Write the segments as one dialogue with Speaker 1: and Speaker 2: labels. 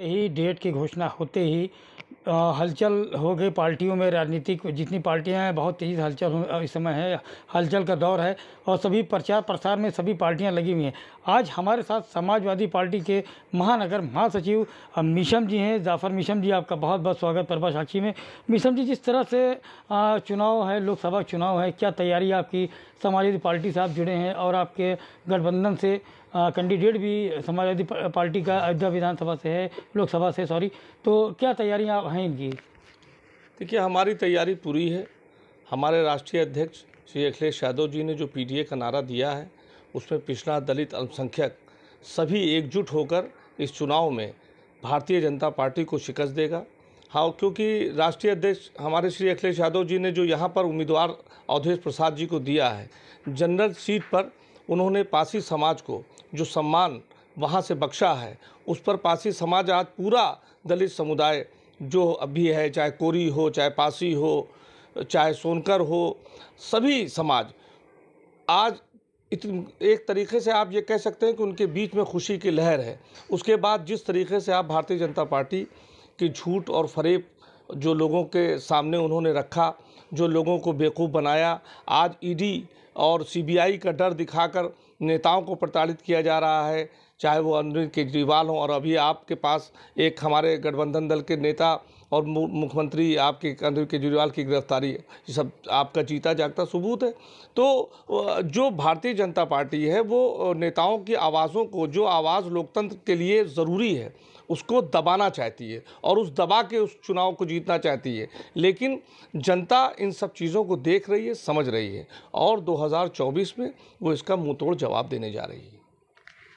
Speaker 1: ही date की घोषणा होते ही हलचल हो गई पार्टियों में। राजनीतिक जितनी पार्टियां हैं बहुत तेज़ हलचल इस समय है, हलचल का दौर है और सभी प्रचार प्रसार में सभी पार्टियां लगी हुई हैं। आज हमारे साथ समाजवादी पार्टी के महानगर महासचिव मीशम जी हैं। जाफ़र मीशम जी, आपका बहुत बहुत स्वागत प्रभा साक्षी में। मीशम जी, जिस तरह से चुनाव है, लोकसभा चुनाव है, क्या तैयारी आपकी? समाजवादी पार्टी से आप जुड़े हैं और आपके गठबंधन से कैंडिडेट भी समाजवादी पार्टी का अयोध्या विधानसभा से है, लोकसभा से सॉरी, तो क्या तैयारियां हैं इनकी?
Speaker 2: देखिए, हमारी तैयारी पूरी है। हमारे राष्ट्रीय अध्यक्ष श्री अखिलेश यादव जी ने जो पीडीए का नारा दिया है, उसमें पिछड़ा, दलित, अल्पसंख्यक सभी एकजुट होकर इस चुनाव में भारतीय जनता पार्टी को शिकस्त देगा। हाँ, क्योंकि राष्ट्रीय अध्यक्ष हमारे श्री अखिलेश यादव जी ने जो यहाँ पर उम्मीदवार अवधेश प्रसाद जी को दिया है, जनरल सीट पर उन्होंने पासी समाज को जो सम्मान वहाँ से बख्शा है, उस पर पासी समाज आज पूरा दलित समुदाय जो अभी है, चाहे कोरी हो, चाहे पासी हो, चाहे सोनकर हो, सभी समाज आज एक तरीके से आप ये कह सकते हैं कि उनके बीच में खुशी की लहर है। उसके बाद जिस तरीके से आप भारतीय जनता पार्टी की झूठ और फरेब जो लोगों के सामने उन्होंने रखा, जो लोगों को बेवकूफ़ बनाया, आज ईडी और सीबीआई का डर दिखाकर नेताओं को प्रताड़ित किया जा रहा है, चाहे वो अरविंद केजरीवाल हों, और अभी आपके पास एक हमारे गठबंधन दल के नेता और मुख्यमंत्री आपके अरविंद केजरीवाल की गिरफ्तारी है। ये सब आपका जीता जागता सबूत है। तो जो भारतीय जनता पार्टी है वो नेताओं की आवाज़ों को, जो आवाज़ लोकतंत्र के लिए ज़रूरी है, उसको दबाना चाहती है और उस दबा के उस चुनाव को जीतना चाहती है। लेकिन जनता इन सब चीज़ों को देख रही है, समझ रही है और 2024 में वो इसका मुंहतोड़ जवाब देने जा रही है।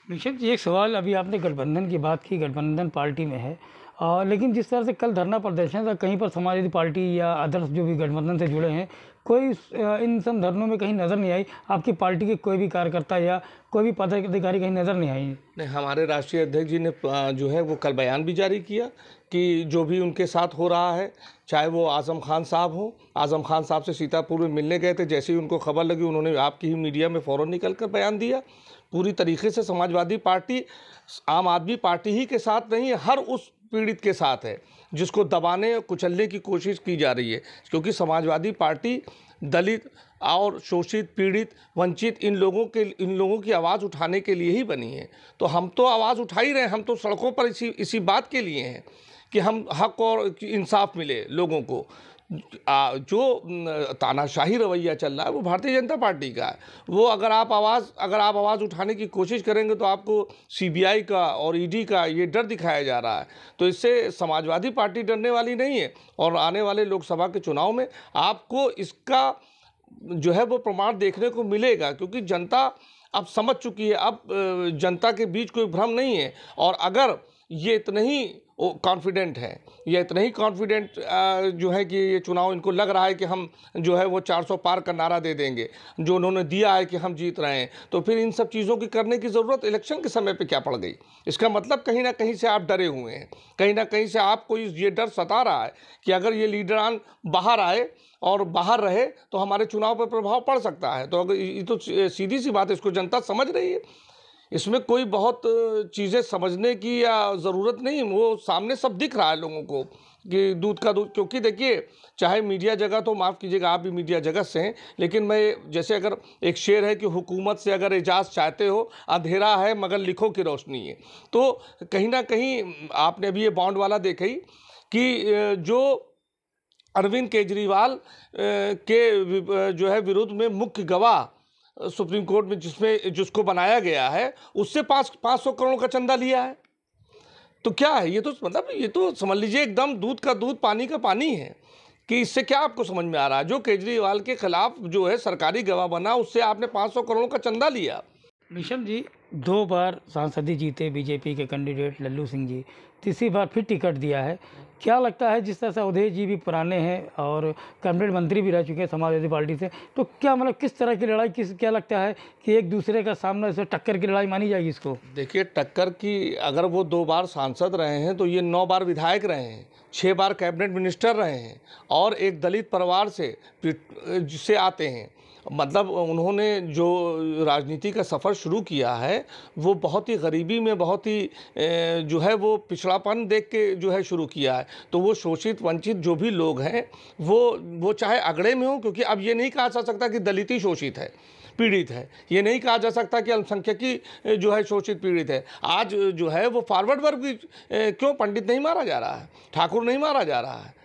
Speaker 1: निश्चित जी, एक सवाल, अभी आपने गठबंधन की बात की, गठबंधन पार्टी में है लेकिन जिस तरह से कल धरना प्रदर्शन था, कहीं पर समाजवादी पार्टी या अदर्स जो भी गठबंधन से जुड़े हैं, कोई इन सब धरनों में कहीं नज़र नहीं आई। आपकी पार्टी के कोई भी कार्यकर्ता या कोई भी पदाधिकारी कहीं नज़र नहीं आई?
Speaker 2: नहीं, हमारे राष्ट्रीय अध्यक्ष जी ने जो है वो कल बयान भी जारी किया कि जो भी उनके साथ हो रहा है, चाहे वो आज़म खान साहब हों, आज़म खान साहब से सीतापुर में मिलने गए थे, जैसे ही उनको खबर लगी उन्होंने आपकी ही मीडिया में फ़ौरन निकल कर बयान दिया। पूरी तरीके से समाजवादी पार्टी आम आदमी पार्टी ही के साथ नहीं है, हर उस पीड़ित के साथ है जिसको दबाने और कुचलने की कोशिश की जा रही है, क्योंकि समाजवादी पार्टी दलित और शोषित, पीड़ित, वंचित इन लोगों की आवाज़ उठाने के लिए ही बनी है। तो हम तो आवाज़ उठा ही रहे हैं, हम तो सड़कों पर इसी बात के लिए हैं कि हम हक और इंसाफ मिले लोगों को। जो तानाशाही रवैया चल रहा है वो भारतीय जनता पार्टी का है। वो अगर आप आवाज़ उठाने की कोशिश करेंगे तो आपको सीबीआई का और ईडी का ये डर दिखाया जा रहा है। तो इससे समाजवादी पार्टी डरने वाली नहीं है और आने वाले लोकसभा के चुनाव में आपको इसका जो है वो प्रमाण देखने को मिलेगा, क्योंकि जनता अब समझ चुकी है। अब जनता के बीच कोई भ्रम नहीं है और अगर ये इतने ही कॉन्फिडेंट है, ये इतने ही कॉन्फिडेंट जो है कि ये चुनाव इनको लग रहा है कि हम जो है वो 400 पार का नारा दे देंगे, जो उन्होंने दिया है कि हम जीत रहे हैं, तो फिर इन सब चीज़ों की करने की ज़रूरत इलेक्शन के समय पे क्या पड़ गई? इसका मतलब कहीं ना कहीं से आप डरे हुए हैं, कहीं ना कहीं से आपको ये डर सता रहा है कि अगर ये लीडरान बाहर आए और बाहर रहे तो हमारे चुनाव पर प्रभाव पड़ सकता है। तो अगर ये तो सीधी सी बात है, इसको जनता समझ रही है, इसमें कोई बहुत चीज़ें समझने की या ज़रूरत नहीं। वो सामने सब दिख रहा है लोगों को कि दूध का दूध। क्योंकि देखिए, चाहे मीडिया जगह, तो माफ़ कीजिएगा आप भी मीडिया जगत से हैं, लेकिन मैं जैसे अगर एक शेर है कि हुकूमत से अगर एजाज़ चाहते हो, अंधेरा है मगर लिखो की रोशनी है। तो कहीं ना कहीं आपने अभी ये बॉन्ड वाला देखा ही कि जो अरविंद केजरीवाल के जो है विरुद्ध में मुख्य गवाह सुप्रीम कोर्ट में जिसको बनाया गया है, उससे 500 करोड़ का चंदा लिया है। तो क्या है ये? तो मतलब ये तो समझ लीजिए एकदम दूध का दूध पानी का पानी है कि इससे क्या आपको समझ में आ रहा है? जो केजरीवाल के खिलाफ जो है सरकारी गवाह बना, उससे आपने 500 करोड़ का चंदा लिया।
Speaker 1: मीशम जी, 2 बार सांसदी जीते बीजेपी के कैंडिडेट लल्लू सिंह जी, तीसरी बार फिर टिकट दिया है। क्या लगता है, जिस तरह से अवधेश जी भी पुराने हैं और कैबिनेट मंत्री भी रह चुके हैं समाजवादी पार्टी से, तो क्या मतलब किस तरह की लड़ाई, क्या लगता है कि एक दूसरे का सामना, इसे टक्कर की लड़ाई मानी जाएगी इसको?
Speaker 2: देखिए, टक्कर की, अगर वो 2 बार सांसद रहे हैं तो ये 9 बार विधायक रहे हैं, 6 बार कैबिनेट मिनिस्टर रहे हैं और एक दलित परिवार से जिससे आते हैं मतलब उन्होंने जो राजनीति का सफ़र शुरू किया है वो बहुत ही गरीबी में, बहुत ही जो है वो पिछड़ापन देख के जो है शुरू किया है। तो वो शोषित वंचित जो भी लोग हैं वो चाहे अगड़े में हो, क्योंकि अब ये नहीं कहा जा सकता कि दलित ही शोषित है, पीड़ित है, ये नहीं कहा जा सकता कि अल्पसंख्यकी जो है शोषित पीड़ित है। आज जो है वो फॉरवर्ड वर्ग भी क्यों पंडित नहीं मारा जा रहा है, ठाकुर नहीं मारा जा रहा है।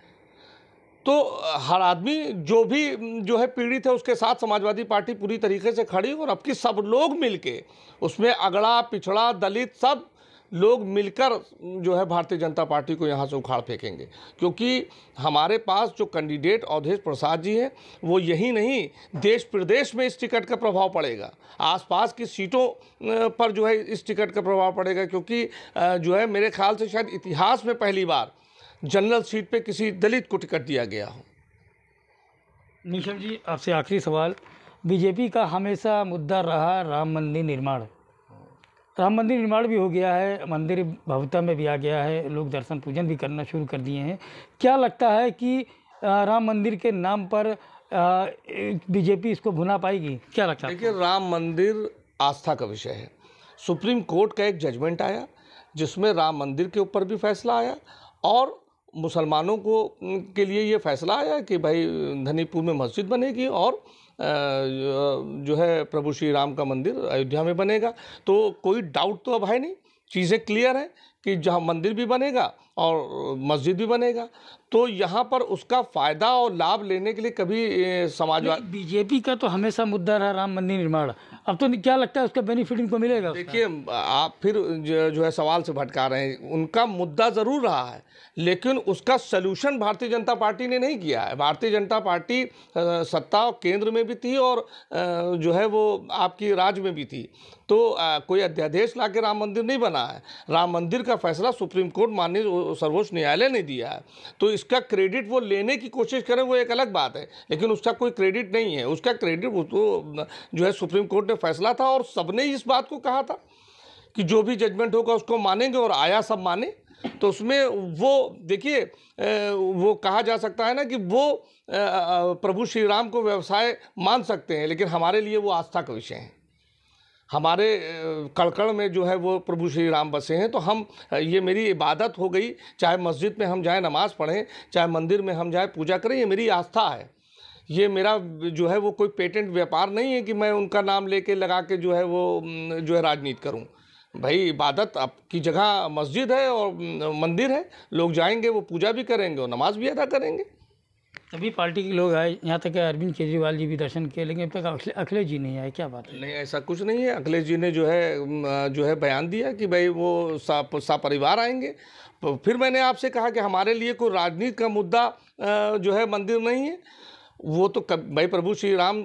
Speaker 2: तो हर आदमी जो भी जो है पीड़ित है उसके साथ समाजवादी पार्टी पूरी तरीके से खड़ी, और अब की सब लोग मिलके उसमें अगड़ा पिछड़ा दलित सब लोग मिलकर जो है भारतीय जनता पार्टी को यहाँ से उखाड़ फेंकेंगे। क्योंकि हमारे पास जो कैंडिडेट अवधेश प्रसाद जी हैं वो यही नहीं, देश प्रदेश में इस टिकट का प्रभाव पड़ेगा, आसपास की सीटों पर जो है इस टिकट का प्रभाव पड़ेगा। क्योंकि जो है मेरे ख्याल से शायद इतिहास में पहली बार जनरल सीट पे किसी दलित को टिकट दिया गया हो।
Speaker 1: निशल जी, आपसे आखिरी सवाल, बीजेपी का हमेशा मुद्दा रहा राम मंदिर निर्माण। राम मंदिर निर्माण भी हो गया है, मंदिर भव्यता में भी आ गया है, लोग दर्शन पूजन भी करना शुरू कर दिए हैं। क्या लगता है कि राम मंदिर के नाम पर बीजेपी इसको भुना पाएगी? क्या लगता है?
Speaker 2: देखिए, राम मंदिर आस्था का विषय है। सुप्रीम कोर्ट का एक जजमेंट आया जिसमें राम मंदिर के ऊपर भी फैसला आया और मुसलमानों को के लिए ये फैसला आया कि भाई धनीपुर में मस्जिद बनेगी और जो है प्रभु श्री राम का मंदिर अयोध्या में बनेगा। तो कोई डाउट तो अब है नहीं, चीज़ें क्लियर हैं कि जहाँ मंदिर भी बनेगा और मस्जिद भी बनेगा। तो यहाँ पर उसका फ़ायदा और लाभ लेने के लिए कभी समाजवाद
Speaker 1: बीजेपी का तो हमेशा मुद्दा रहा राम मंदिर निर्माण, अब तो क्या लगता है उसका बेनिफिट इनको मिलेगा?
Speaker 2: देखिए, आप फिर जो है सवाल से भटका रहे हैं। उनका मुद्दा ज़रूर रहा है लेकिन उसका सलूशन भारतीय जनता पार्टी ने नहीं किया है। भारतीय जनता पार्टी सत्ता केंद्र में भी थी और जो है वो आपकी राज्य में भी थी। तो कोई अध्यादेश ला के राम मंदिर नहीं बना है। राम मंदिर का फैसला सुप्रीम कोर्ट माननीय सर्वोच्च न्यायालय ने दिया है। तो इसका क्रेडिट वो लेने की कोशिश करें वो एक अलग बात है, लेकिन उसका कोई क्रेडिट नहीं है। उसका क्रेडिट वो तो जो है सुप्रीम कोर्ट ने फैसला था और सबने इस बात को कहा था कि जो भी जजमेंट होगा उसको मानेंगे, और आया सब माने। तो उसमें वो देखिए वो कहा जा सकता है ना कि वो प्रभु श्री राम को व्यवसाय मान सकते हैं, लेकिन हमारे लिए वो आस्था का विषय है। हमारे कड़कड़ में जो है वो प्रभु श्री राम बसे हैं। तो हम ये मेरी इबादत हो गई, चाहे मस्जिद में हम जाएं नमाज़ पढ़ें, चाहे मंदिर में हम जाएं पूजा करें, ये मेरी आस्था है। ये मेरा जो है वो कोई पेटेंट व्यापार नहीं है कि मैं उनका नाम लेके लगा के जो है वो जो है राजनीति करूं। भाई इबादत आपकी जगह मस्जिद है और मंदिर है, लोग जाएंगे वो पूजा भी करेंगे और नमाज भी अदा करेंगे।
Speaker 1: सभी पार्टी के लोग आए, यहाँ तक अरविंद केजरीवाल जी भी दर्शन किए, लेकिन अब तक अखिलेश जी नहीं आए, क्या बात है?
Speaker 2: नहीं, ऐसा कुछ नहीं है। अखिलेश जी ने जो है बयान दिया कि भाई वो सपरिवार आएंगे। तो फिर मैंने आपसे कहा कि हमारे लिए कोई राजनीति का मुद्दा जो है मंदिर नहीं है। वो तो भाई प्रभु श्री राम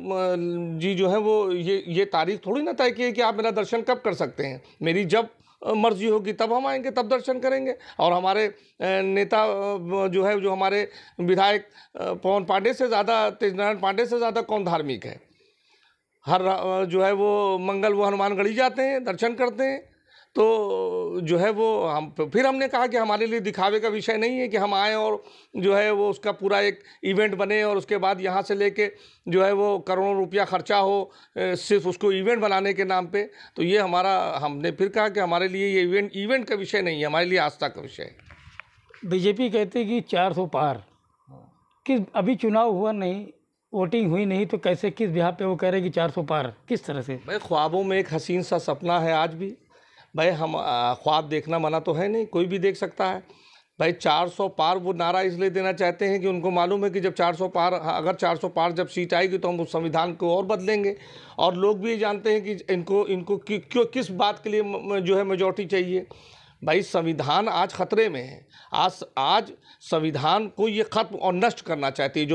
Speaker 2: जी जो है वो ये तारीख थोड़ी ना तय की है कि आप मेरा दर्शन कब कर सकते हैं। मेरी जब मर्जी होगी तब हम आएंगे, तब दर्शन करेंगे। और हमारे नेता जो है, जो हमारे विधायक पवन पांडे से ज़्यादा, तेजनारायण पांडे से ज़्यादा कौन धार्मिक है? हर जो है वो मंगल वो हनुमानगढ़ी जाते हैं, दर्शन करते हैं। तो जो है वो फिर हमने कहा कि हमारे लिए दिखावे का विषय नहीं है कि हम आएँ और जो है वो उसका पूरा एक इवेंट बने और उसके बाद यहाँ से लेके जो है वो करोड़ों रुपया खर्चा हो सिर्फ उसको इवेंट बनाने के नाम पे। तो ये हमने फिर कहा कि हमारे लिए ये इवेंट का विषय नहीं है, हमारे लिए आस्था का विषय है।
Speaker 1: बीजेपी कहते हैं कि 400 पार, कि अभी चुनाव हुआ नहीं, वोटिंग हुई नहीं, तो कैसे किस बिहार पे वो कह रहे हैं कि 400 पार? किस तरह से?
Speaker 2: भाई ख्वाबों में एक हसीन सा सपना है आज भी। भाई हम ख्वाब देखना मना तो है नहीं, कोई भी देख सकता है। भाई 400 पार वो नारा इसलिए देना चाहते हैं कि उनको मालूम है कि जब 400 पार, अगर 400 पार जब सीट आएगी तो हम उस संविधान को और बदलेंगे। और लोग भी जानते हैं कि इनको क्यों किस बात के लिए जो है मेजॉरिटी चाहिए। भाई संविधान आज खतरे में है। आज संविधान को ये खत्म और नष्ट करना चाहती है।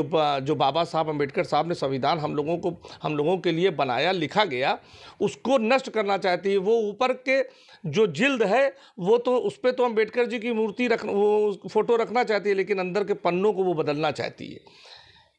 Speaker 2: जो बाबा साहब अम्बेडकर साहब ने संविधान हम लोगों के लिए बनाया, लिखा गया, उसको नष्ट करना चाहती है। वो ऊपर के जो जिल्द है वो तो उस पर तो अम्बेडकर जी की मूर्ति वो फोटो रखना चाहती है, लेकिन अंदर के पन्नों को वो बदलना चाहती है।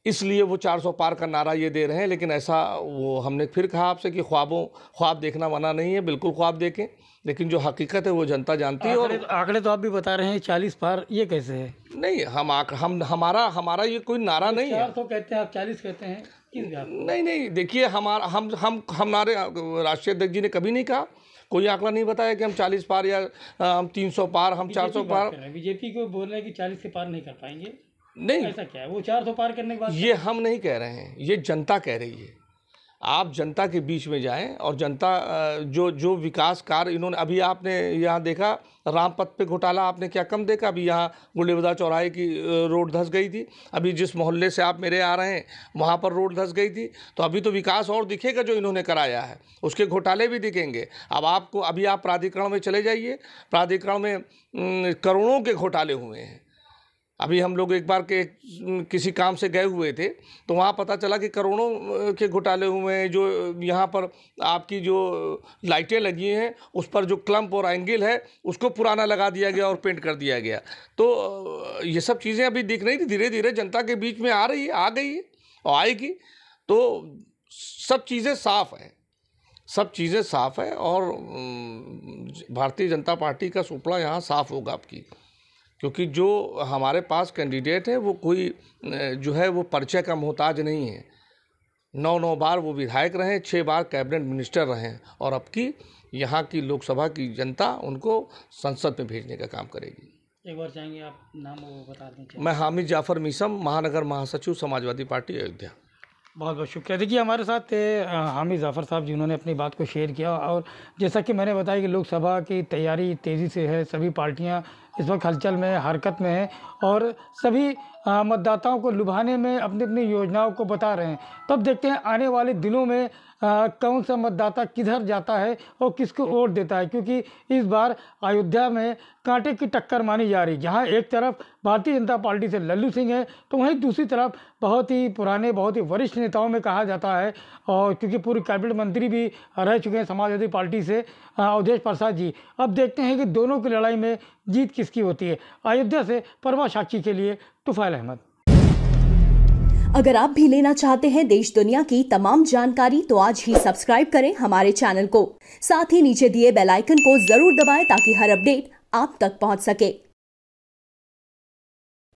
Speaker 2: इसलिए वो 400 पार का नारा ये दे रहे हैं। लेकिन ऐसा वो हमने फिर कहा आपसे कि ख्वाब देखना मना नहीं है, बिल्कुल ख्वाब देखें, लेकिन जो हकीकत है वो जनता जानती है। और
Speaker 1: आंकड़े तो आप भी बता रहे हैं 40 पार, ये कैसे है?
Speaker 2: नहीं, हमारा ये कोई नारा नहीं है।
Speaker 1: 400 कहते हैं, आप 40 कहते हैं।
Speaker 2: नहीं, देखिए हमारे राष्ट्रीय अध्यक्ष जी ने कभी नहीं कहा, कोई आंकड़ा नहीं बताया कि हम 40 पार या हम 300 पार, हम 400 पार।
Speaker 1: बीजेपी को बोल रहे हैं कि 40 के पार नहीं कर पाएंगे।
Speaker 2: नहीं,
Speaker 1: ऐसा क्या है, वो 400 पार करने के बाद?
Speaker 2: ये हम नहीं कह रहे हैं, ये जनता कह रही है। आप जनता के बीच में जाएं और जनता जो विकास कार्य इन्होंने, अभी आपने यहाँ देखा रामपथ पे घोटाला, आपने क्या कम देखा? अभी यहाँ गुंडे बाजार चौराहे की रोड धंस गई थी, अभी जिस मोहल्ले से आप मेरे आ रहे हैं वहाँ पर रोड धंस गई थी। तो अभी तो विकास और दिखेगा जो इन्होंने कराया है, उसके घोटाले भी दिखेंगे। अभी आप प्राधिकरण में चले जाइए, प्राधिकरण में करोड़ों के घोटाले हुए हैं। अभी हम लोग एक बार किसी काम से गए हुए थे तो वहाँ पता चला कि करोड़ों के घोटाले हुए हैं। जो यहाँ पर आपकी जो लाइटें लगी हैं उस पर जो क्लम्प और एंगल है उसको पुराना लगा दिया गया और पेंट कर दिया गया। तो ये सब चीज़ें अभी दिख रही थी, धीरे धीरे जनता के बीच में आ रही है, आ गई है और आएगी। तो सब चीज़ें साफ़ हैं, सब चीज़ें साफ़ है और भारतीय जनता पार्टी का सुपड़ा यहाँ साफ़ होगा आपकी, क्योंकि जो हमारे पास कैंडिडेट है वो कोई जो है वो परिचय का मोहताज नहीं है। 9 बार वो विधायक रहे, 6 बार कैबिनेट मिनिस्टर रहे और अब की यहाँ की लोकसभा की जनता उनको संसद में भेजने का काम करेगी।
Speaker 1: एक बार चाहेंगे आप नाम वो बता दें?
Speaker 2: मैं हामिद जाफर मीसम, महानगर महासचिव समाजवादी पार्टी अयोध्या।
Speaker 1: बहुत बहुत शुक्रिया। देखिए हमारे साथ हामिद जाफ़र साहब जिन्होंने अपनी बात को शेयर किया। और जैसा कि मैंने बताया कि लोकसभा की तैयारी तेज़ी से है, सभी पार्टियां इस वक्त हलचल में, हरकत में हैं और सभी मतदाताओं को लुभाने में अपनी अपनी योजनाओं को बता रहे हैं। तब देखते हैं आने वाले दिनों में कौन सा मतदाता किधर जाता है और किसको वोट देता है, क्योंकि इस बार अयोध्या में कांटे की टक्कर मानी जा रही। जहां एक तरफ भारतीय जनता पार्टी से लल्लू सिंह है तो वहीं दूसरी तरफ बहुत ही पुराने, बहुत ही वरिष्ठ नेताओं में कहा जाता है, और क्योंकि पूर्व कैबिनेट मंत्री भी रह चुके हैं समाजवादी पार्टी से अवधेश प्रसाद जी। अब देखते हैं कि दोनों की लड़ाई में जीत किसकी होती है। अयोध्या से परवा साक्षी के लिए तुफैल अहमद।
Speaker 3: अगर आप भी लेना चाहते हैं देश दुनिया की तमाम जानकारी तो आज ही सब्सक्राइब करें हमारे चैनल को। साथ ही नीचे दिए बेल आइकन को जरूर दबाएं ताकि हर अपडेट आप तक पहुंच सके।